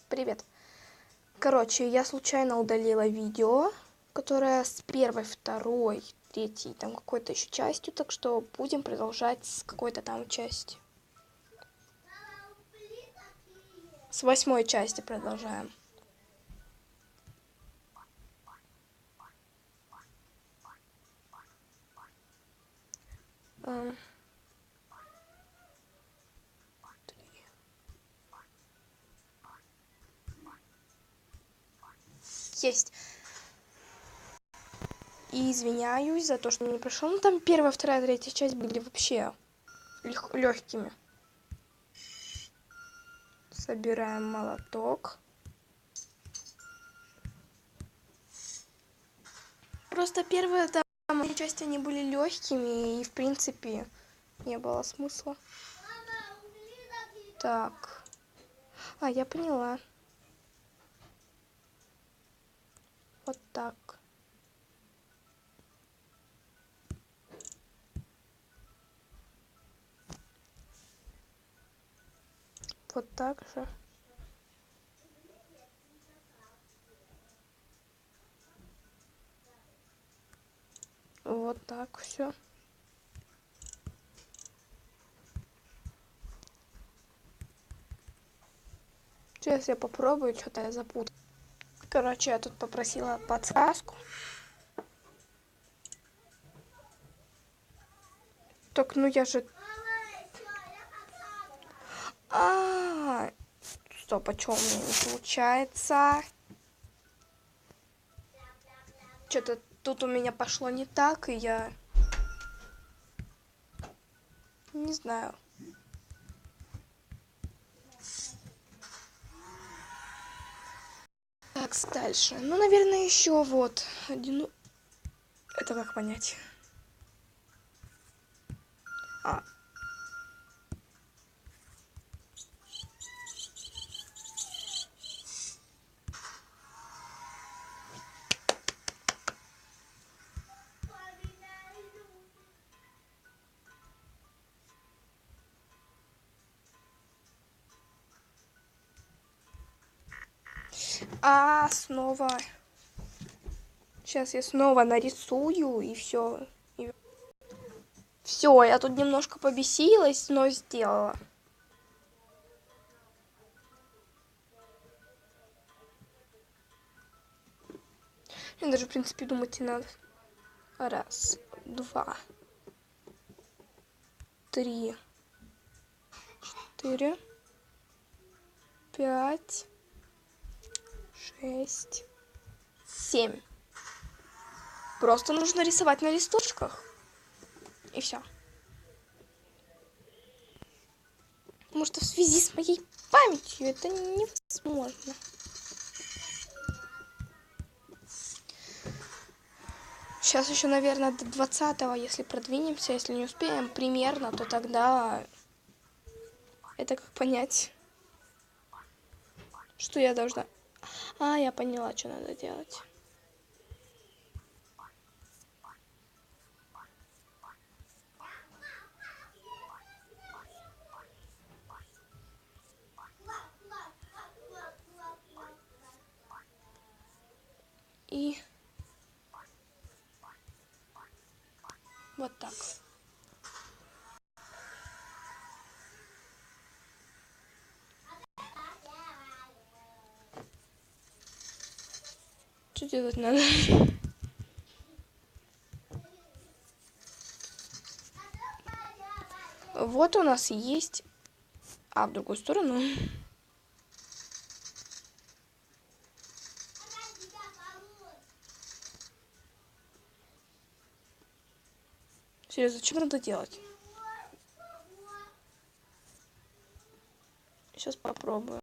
Привет. Короче, я случайно удалила видео, которое с первой, второй, третьей, там какой-то еще частью, так что будем продолжать с какой-то там части. С 8 части продолжаем. Есть. И извиняюсь за то, что не пришел. Ну, там первая, вторая, третья часть были вообще легкими. Собираем молоток. Просто первые там части, они были легкими, и в принципе не было смысла. Так. Я поняла. Вот так. Вот так же. Вот так все. Сейчас я попробую, что-то я запутала. Короче, я тут попросила подсказку. Так, ну я же... Стоп, а что у меня не получается? Что-то тут у меня пошло не так, и я... Не знаю. Так, дальше. Ну, наверное, еще вот один... Это как понять? Снова. Сейчас я снова нарисую, и все. Все, я тут немножко побесилась, но сделала. Мне даже, в принципе, думать не надо. 1, 2, 3, 4, 5, 6, 7. Просто нужно рисовать на листочках. И все. Потому что в связи с моей памятью это невозможно. Сейчас еще, наверное, до 20-го, если продвинемся, если не успеем примерно, то тогда это как понять, что я должна... Я поняла, что надо делать. И вот так. Что делать надо? Вот у нас есть... в другую сторону. Серьезно, зачем надо делать? Сейчас попробую.